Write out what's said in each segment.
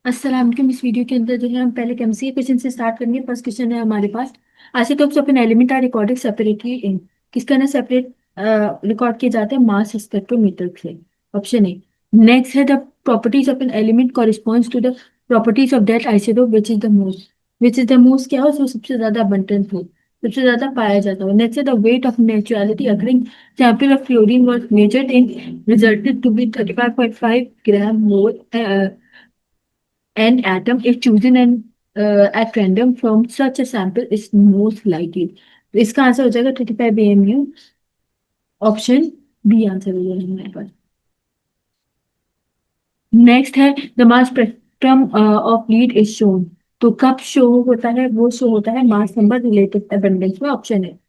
अस्सलाम वालेकुम। इस वीडियो के अंदर जो है हम पहले केमिस्ट्री के क्वेश्चन से स्टार्ट करेंगे। फर्स्ट क्वेश्चन है हमारे पास, isotopes of an element are recorded separately in, किसका ना सेपरेट रिकॉर्ड किए जाते हैं मास स्पेक्ट्रोमीटर से। Option A. नेक्स्ट है the properties of an element corresponds to the properties of that isotope which is the most क्या हो जो सबसे ज्यादा abundant हो, सबसे ज्यादा पाया जाता हो। नेक्स्ट है the weight of naturality occurring sample of fluorine was measured in resulted to be 35.5 gram mole, an atom if chosen and at random from such a sample is most likely। तो इसका answer हो जाएगा 35 BMU। Option B answer हो जाएगा हमारे पास। Next है the mass spectrum of lead is shown. तो कब शो होता है, वो शो होता है मास नंबर रिलेटिव अबंडेंस में। ऑप्शन है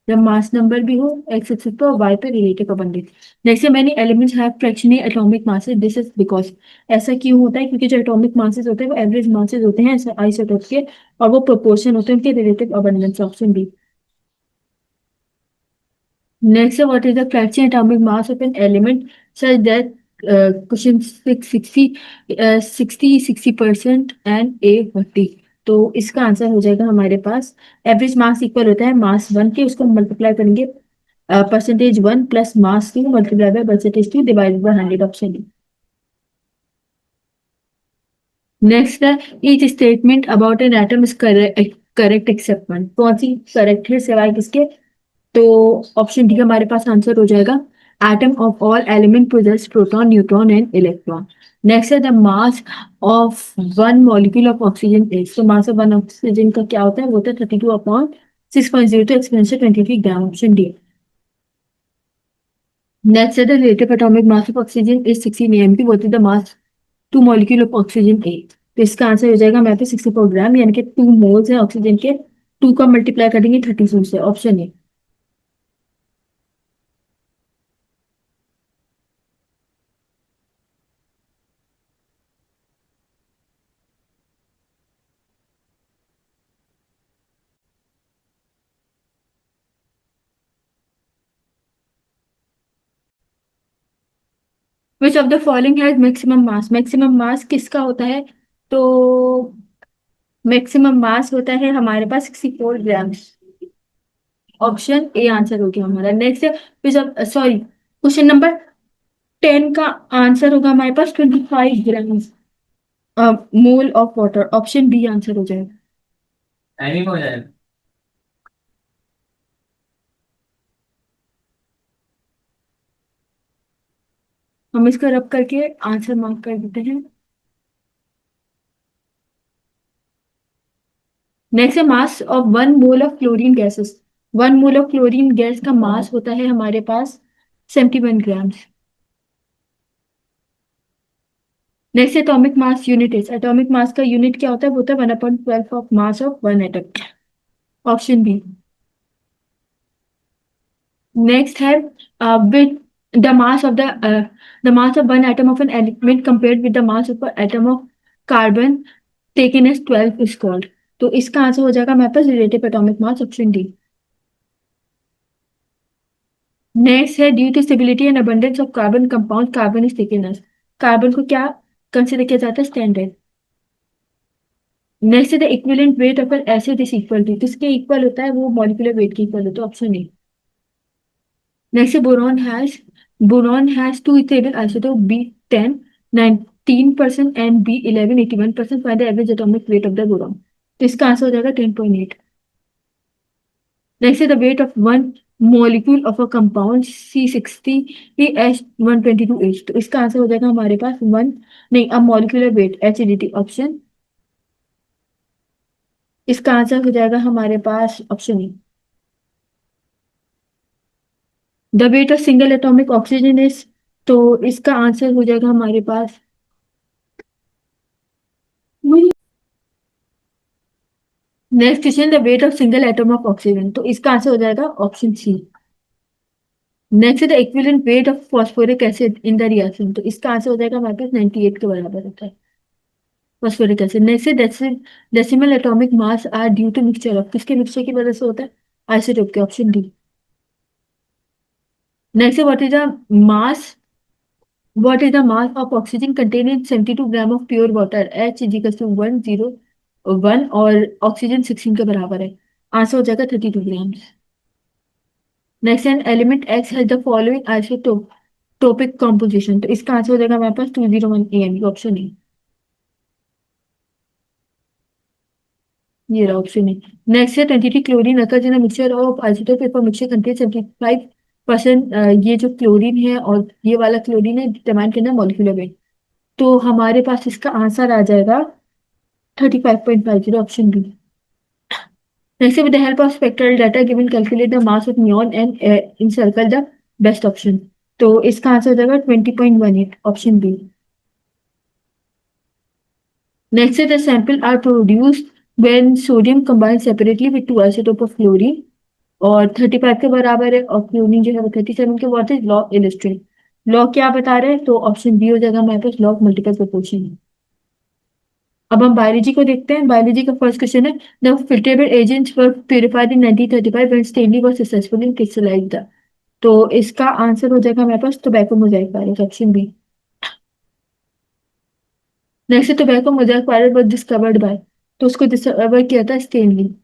जब मास नंबर भी हो एक्स एक्सिस पे और वाई पे रिलेटिव अबंडेंस। नेक्स्ट है many elements have fractional atomic masses, this is because. ऐसा क्यों होता है? क्योंकि जो एटॉमिक मासेस होते हैं वो एवरेज मासेस होते हैं आइसोटोप्स के, और वो प्रोपोर्शन होते हैं उनके relative abundance. Option B. Next है what is the fractional atomic mass of an element such that question 60% and A40। तो इसका आंसर हो जाएगा हमारे पास एवरेज मास इक्वल होता है मास वन के, उसको मल्टीप्लाई करेंगे percentage one plus mass two multiply by percentage two divided by 100। Option D. Next है each statement about an atom is correct except one. कौन सी करेक्ट है सिवाय किसके? तो ऑप्शन डी हमारे पास आंसर हो जाएगा atom of all element possess proton neutron and electron. Next है the mass of one molecule of oxygen is. तो मास ऑफ वन ऑक्सीजन का क्या होता है? वो होता है 32/6.02 exponential 23 gram. Option D. Next है the relative atomic mass of oxygen is 16 AMP, what is the mass to molecule of oxygen a. तो इसका आंसर हो जाएगा हमारे पास 64 ग्राम, यानी कि 2 मोल्स है ऑक्सीजन के, 2 का मल्टीप्लाई करेंगे 32 से। Option A. Which of the following has maximum mass. Maximum mass किसका होता है? तो मैक्सिमम मास होता है हमारे पास 64 ग्राम। ऑप्शन ए आंसर हो गया हमारा। नेक्स्ट है which of sorry question number 10 का आंसर होगा हमारे पास 25 gram mole of water. Option B answer हो जाएगा। टाइमिंग हो जाएगा। हम इसको रब करके आंसर मार्क कर देते हैं। नेक्स्ट है mass of 1 mole of chlorine gases. 1 mole of chlorine gas का मास होता है हमारे पास 71 gram. Next atomic mass unit is. Atomic mass का यूनिट क्या होता है? वो होता है 1/12 of mass of one atom. Option B. Next है with the mass of the mass of one atom of an element compared with the mass of atom of carbon taken as 12 is called. तो इसका answer हो जाएगा हमारे पास relative atomic mass. Option D. Next है due to stability and abundance of carbon compound carbon is taken as. Carbon को क्या consider किया जाता है? स्टैंडर्ड। नेक्स्ट है the equivalent weight of an acid is equal to. किसके equal होता है? वो मॉलिक्यूलर वेट के इक्वल होता है। Option A. नेक्स्ट है boron has two stable isotope B10 19% and B11 81%, find the average atomic weight of the boron. तो इसका आंसर हो जाएगा 10.8। नेक्स्ट है the weight of one molecule of a compound C60H122H। तो इसका आंसर हो जाएगा हमारे पास वन नहीं a molecular weight acidity. Option इसका आंसर हो जाएगा हमारे पास option E. The weight of single atomic oxygen is. तो इसका आंसर हो जाएगा हमारे पास next question the weight of single atom of oxygen. तो इसका आंसर हो जाएगा ऑप्शन सी। नेक्स्ट है the equivalent weight of phosphoric acid in the reaction. तो इसका आंसर हो जाएगा हमारे पास 98 के बराबर होता है फॉस्फोरिक एसिड। नेक्स्ट है decimal atomic mass are due to mixture of. किसके मिक्सचर की वजह से होता है? आइसोटोप के। Option D. नेक्स्ट है what is the mass What is the mass of oxygen contained in 72 gram of pure water? H is equals to 101 और oxygen 16 के बराबर है। आंसर हो जाएगा 32 grams. Next an element x has the following isotopic composition, तो इसका answer हो जाएगा हमारे पास 201 AN, ऑप्शन ए। ये रहा ऑप्शन है। नेक्स्ट है 23 chlorine occurs in a mixture of isotope if a mixture contains 75%। ये जो क्लोरीन है और ये वाला क्लोरीन है डिटरमाइन करना मॉलिक्यूलर वेट, तो हमारे पास इसका आंसर आ जाएगा 35.50, option B. Next with the help of spectral data given calculate the mass of neon and encircle the best option, तो इसका आंसर हो जाएगा 20.18, option B. Next, the sample are produced when sodium combines separately with two isotope of chlorine और 35 के बराबर है और chlorine जो है वो 37 के। What is law illustrate, law क्या बता रहे हैं, तो ऑप्शन बी हो जाएगा हमारे पास लॉ ऑफ मल्टीपल प्रोपोर्शन। अब हम बायोलॉजी को देखते हैं। बायोलॉजी का फर्स्ट क्वेश्चन है the filtrable agents were purified in 1935 when Stanley was successful in crystallized the, तो इसका आंसर हो जाएगा हमारे पास tobacco mosaic virus, option B. Next tobacco mosaic virus was discovered by, तो उसको डिस्कवर किया था Stanley.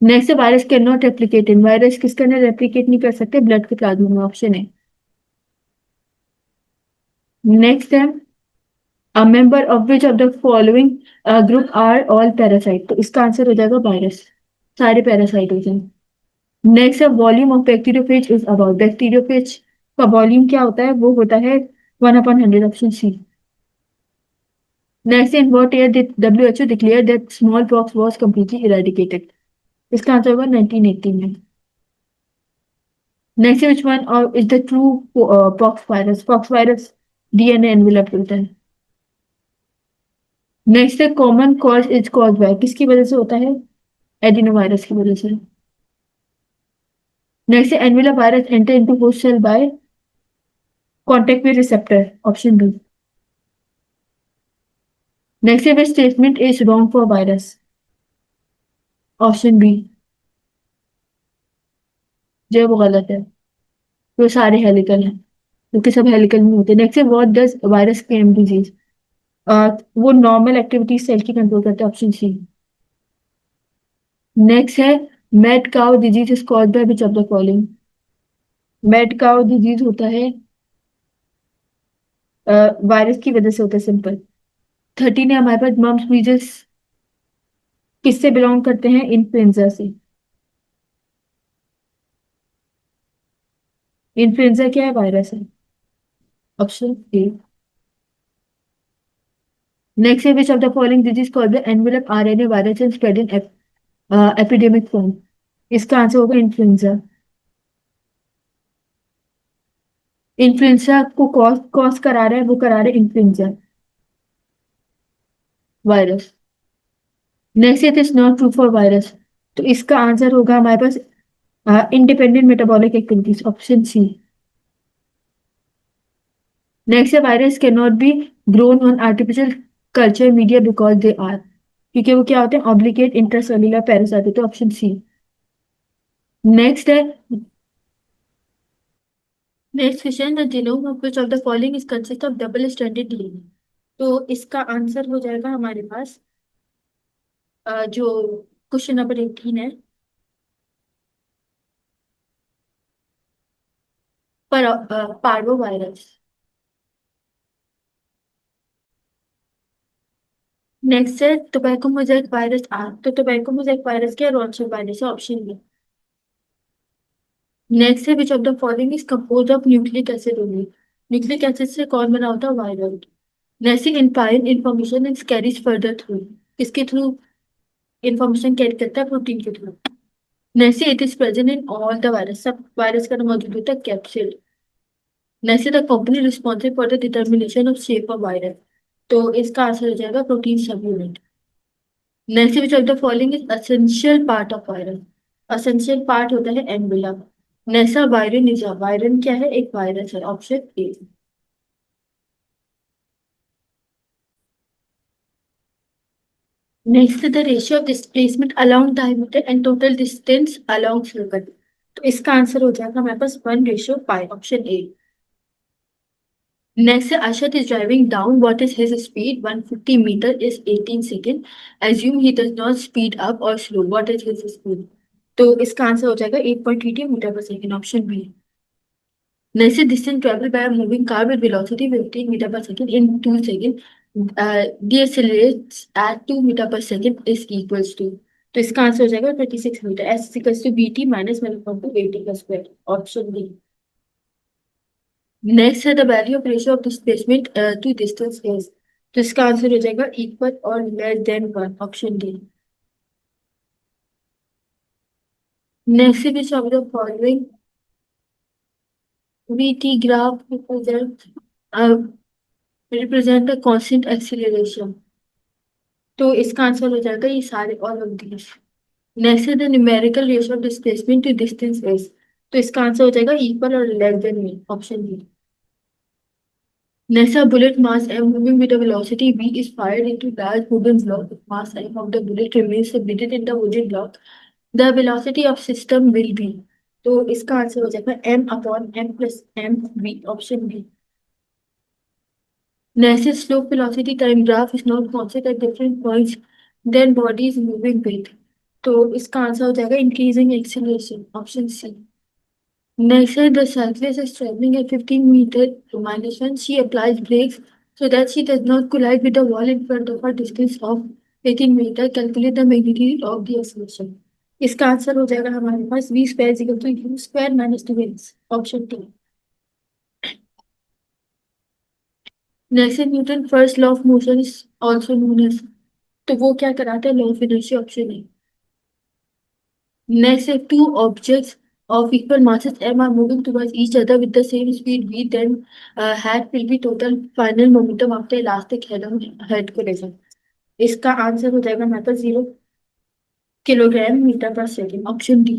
Next virus can not replicate in, virus किसके अंदर रेप्लिकेट नहीं कर सकते, ब्लड के प्लाज्मा में, ऑप्शन है। नेक्स्ट है a member of which of the following group are all parasite, तो इसका आंसर हो जाएगा वायरस, सारे पैरासाइट हो जाए। नेक्स्ट है volume of bacteriophage is about, bacteriophage का वॉल्यूम क्या होता है, वो होता है 1/100, option C. Next in what year did WHO declare that small pox was completely eradicated, इसका आंसर होगा 1980 में। नेक्स्ट विच वन और is the true pox virus DNA envelope होता है। नेक्स्ट है common cause is cause by, किसकी वजह से होता है, एडिनोवायरस की वजह से। नेक्स्ट है envelope virus enter into host cell by contact with receptor, option B. Next है which statement is wrong for virus, option B, जो वो गलत है, वो सारे हेलिकल हैं क्योंकि सब हेलिकल में होते हैं। नेक्स्ट है what does virus came disease, वो नॉर्मल एक्टिविटी सेल की कंट्रोल करते हैं, ऑप्शन सी। नेक्स्ट है mad cow disease is caused by which of the following, mad cow disease होता है वायरस की वजह से होता है, सिंपल। 13 है हमारे पास मम्स मीजल्स किससे बिलोंग करते हैं, इन्फ्लुएंजा से। इन्फ्लुएंजा क्या है, वायरस है, ऑप्शन ए। नेक्स्ट है which of the following disease called the envelope RNA virus and spread in epidemic form, इसका आंसर होगा इन्फ्लुएंजा। इन्फ्लुएंजा को कॉज कॉज करा रहा है, वो करा रहा है influenza virus. Next it is not true for virus, तो इसका आंसर होगा हमारे पास independent metabolic activities, option C. Next है virus can not be grown on artificial culture media because they are, क्योंकि वो क्या होते हैं, ऑब्लिगेट इंट्रासेल्युलर पैरासाइट होते हैं, ऑप्शन सी। नेक्स्ट है next question the genome of which of the following is consist of double stranded DNA, तो इसका आंसर हो जाएगा हमारे पास जो क्वेश्चन नंबर 18 है, पर पार्वो वायरस। नेक्स्ट है टोबैको मोजाइक वायरस आर, तो टोबैको मोजाइक वायरस क्या, रोडशॉक वायरस है, ऑप्शन बी। नेक्स्ट है which of the following is compose of nucleic acid only, nucleic acid से कौन बना होता है, viral. Next empire information is carries further through, किसके थ्रू इंफॉर्मेशन कैरी करता है, प्रोटीन के through. Next it is present in all the virus, सब वायरस का मौजूद होता है capsid. Next the company responsible for the determination of shape of virus, तो इसका आंसर हो जाएगा प्रोटीन सब unit. Next which of the following is essential part of virus, essential part होता है envelope. Next Byron is, Byron क्या है, एक वायरस है, option A. Next the ratio of displacement along diameter and total distance along circle, तो इसका answer हो जाएगा हमारे पास 1:π, option A. Next, Ashad is driving down. What is his speed? 150 meter is 18 second. Assume he does not speed up or slow. What is his speed? तो इसका answer हो जाएगा 8.80 meter पर second, option B. Next, distance traveled by a moving car with velocity 15 meter per second in 2 seconds decelerates at 2 meter per second is equals to, तो इसका answer हो जाएगा 26 meter. S is equals to BT minus 1/80 का square, option D. Next है the value of ratio of displacement to distance is, तो इसका answer हो जाएगा इक्वल और less than 1, option D. Next which of the following VT graph represent a constant acceleration, तो इसका answer हो जाएगा ये सारे ऑल ऑफ दीज। नेक्स्ट है the numerical ratio of displacement to distance is, तो इसका आंसर हो जाएगा इक्वल और less than one, option B. Next है bullet mass m moving with a velocity v is fired into large wooden block. If mass m of the bullet remains submitted in the wooden block, the velocity of system will be, तो इसका answer हो जाएगा m upon m plus m v, option B. Next slope velocity time graph is not constant at different points then body is moving with, तो इसका answer हो जाएगा increasing acceleration, option C. Next, the cyclist is traveling at 15 meters to -1. She applies brakes so that she does not collide with the wall in front of her distance of 18 meters. Calculate the magnitude of the acceleration. इसका answer हो जाएगा हमारे पास v square is equal to u square minus 2x, option T. Next, Newton first law of motion is also known as, तो वो क्या कराता है, law of inertia, option A. Next, if two objects of equal masses m are moving towards each other with the same speed v, then hat will be total final momentum after elastic head collision. इसका answer हो जाएगा हमारे पास 0 kilogram meter पर second, option D.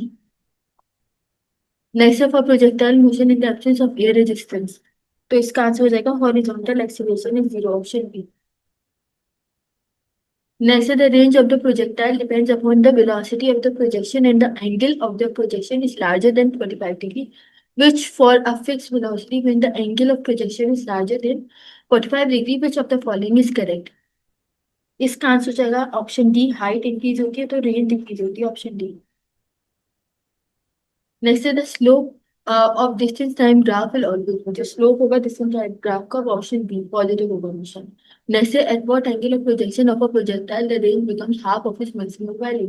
Next for projectile motion in the absence of air resistance, तो इसका answer हो जाएगा horizontal acceleration is 0, option B. Next, the range of the projectile depends upon the velocity of the projection and the angle of the projection is larger than 45 degree, which for a fixed velocity when the angle of projection is larger than 45 degree, which of the following is correct? इसका answer हो जाएगा option D, height increase होती है तो range increase होती है, option D. Next है the slope of distance time graph will always, जो स्लोप होगा डिस्टेंस टाइम ग्राफ का, ऑप्शन बी पॉजिटिव होगा हमेशा। नेक्स्ट है eight what angle of projection of a projectile the range becomes half of its maximum value,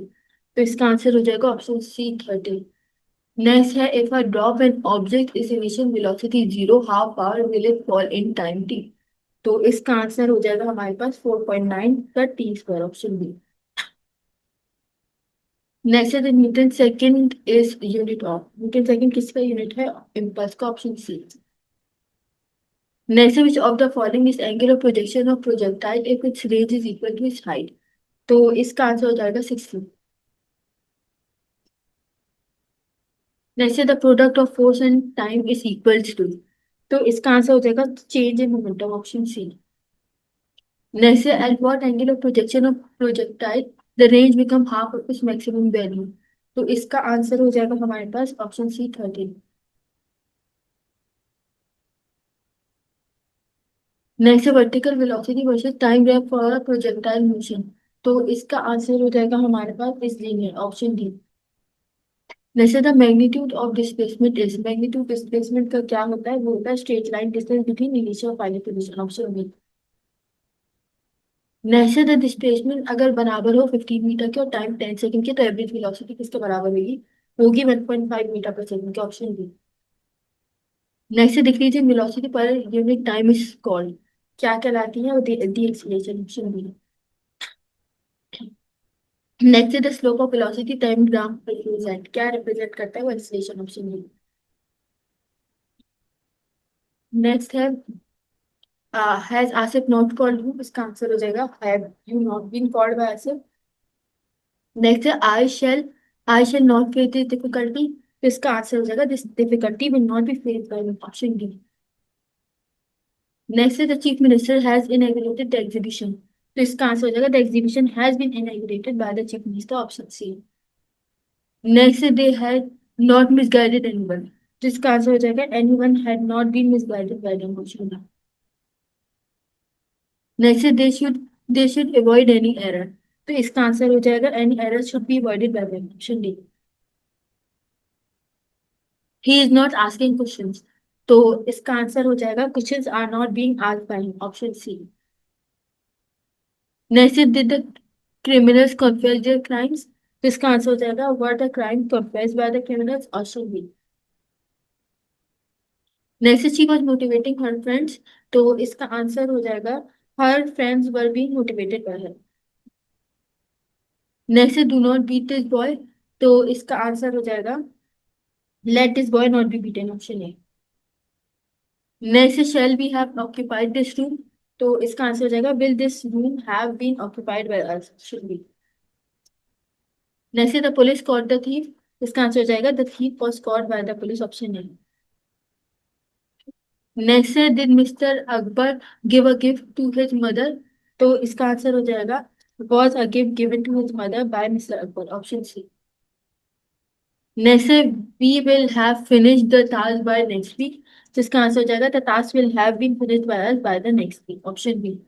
तो इसका answer हो जाएगा ऑप्शन सी 30। नेक्स्ट है if a drop an object is initial velocity 0, how far will it fall in time T, तो इसका answer हो जाएगा हमारे पास 4.9 का T square, option B. Next है newton second is unit of, newton second किसका यूनिट है, इम्पल्स का, option C. Next which of the following is angle of projection of projectile if its range is equal to its height, तो इसका answer हो जाएगा 60। Next the product of force and time is equal to, तो इसका answer हो जाएगा change in momentum, option C. Next at what angle of projection of projectile the range become half of its maximum value, तो इसका answer हो जाएगा हमारे पास option C 13। Next vertical velocity versus time graph for projectile motion, तो इसका answer हो जाएगा हमारे पास is linear, option D. Next the magnitude of displacement is, magnitude displacement का क्या होता है, वो होता है straight line distance between initial और final position, option B. Next the displacement अगर बराबर हो 15 मीटर के और टाइम 10 सेकंड के, तो एवरेज वेलोसिटी किसके बराबर होगी, होगी 1.5 मीटर पर सेकंड के, option B. Next decrease in velocity per unit time is called, क्या कहलाती है, the acceleration, option B. Next the slope of velocity time graph represent, क्या रिप्रेजेंट करता है, वो एक्सीलरेशन, ऑप्शन बी। नेक्स्ट है has Asif not called you, इसका answer हो जाएगा have you not been called by Asif. Next है I shall not face this difficulty, तो इसका आंसर हो जाएगा this difficulty will not be faced by me, option D. Next है the chief minister has inaugurated the exhibition, तो इसका answer हो जाएगा the exhibition has been inaugurated by the chief minister, option C. Next they had not misguided anyone, तो इसका answer हो जाएगा anyone had not been misguided by the, option D. Next, they should avoid any error. तो इसका answer हो जाएगा any error should be avoided by them, option D. He is not asking questions. तो इसका answer हो जाएगा questions are not being asked by him, option C. Next, did the criminals confess their crimes. तो इसका answer हो जाएगा were the crime confess by the criminals, option B. Next, she was motivating her friends. तो इसका answer हो जाएगा her friends were being motivated by her. Next, do not beat this boy. तो इसका आंसर हो जाएगा let this boy not be beaten, option A. Next, shall we have occupied this room. तो इसका आंसर हो जाएगा will this room have been occupied by us, should be. Next, the police caught the thief. इसका answer हो जाएगा the thief was caught by the police, option A. Next, did mister Akbar give a gift to his mother. तो इसका answer हो जाएगा was a gift given to his mother by mister Akbar, option C. Next, we will have finished the task by next week. जिसका answer हो जाएगा the task will have been finished by us by the next week, option B.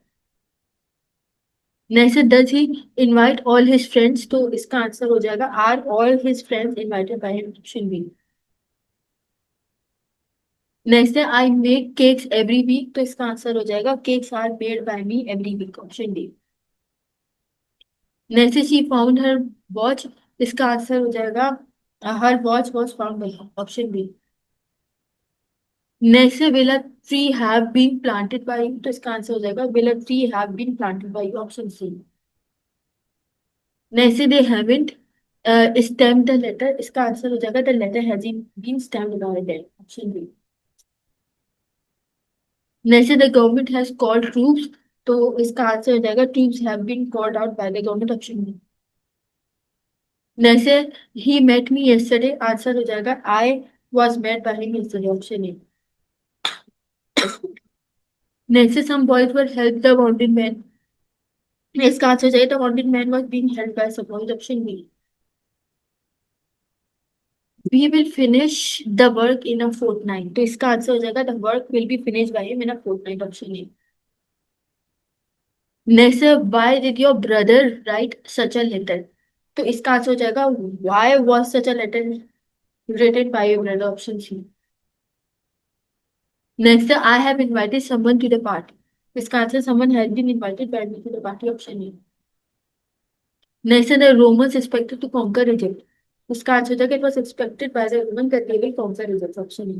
Next, does he invite all his friends. तो इसका answer हो जाएगा are all his friends invited by him, option B. Next है I make cakes every week. तो इसका answer हो जाएगा cakes are made by me every week, option D. Next, she found her watch. इसका answer हो जाएगा her watch was found by, option B. Next है will a tree have been planted by you. तो इसका answer हो जाएगा will a tree have been planted by you, option C. Next, they haven't stamped the letter. इसका answer हो जाएगा the letter has been stamped by them, option B. Next, the government has called troops. तो इसका answer हो जाएगा troops have been called out by the government, option B. Next है he met me yesterday. Answer हो जाएगा I was met by him yesterday, option A. Next, some boys were help the wanted man. इसका answer हो जाएगा the wanted man was being help by some boys, option B. We will finish the work in a fortnight. तो इसका answer हो जाएगा the work will be finish by him in a fortnight, option A. Next, why did your brother write such a letter. तो इसका answer हो जाएगा why was such a letter written by your brother, option C. Next, I have invited someone to the party. इसका answer someone has been invited by me to the party, option A. Next, the Romans expected to conquer Egypt. उसका answer हो जाएगा it was expected by the Roman that they will conquer Egypt, option A.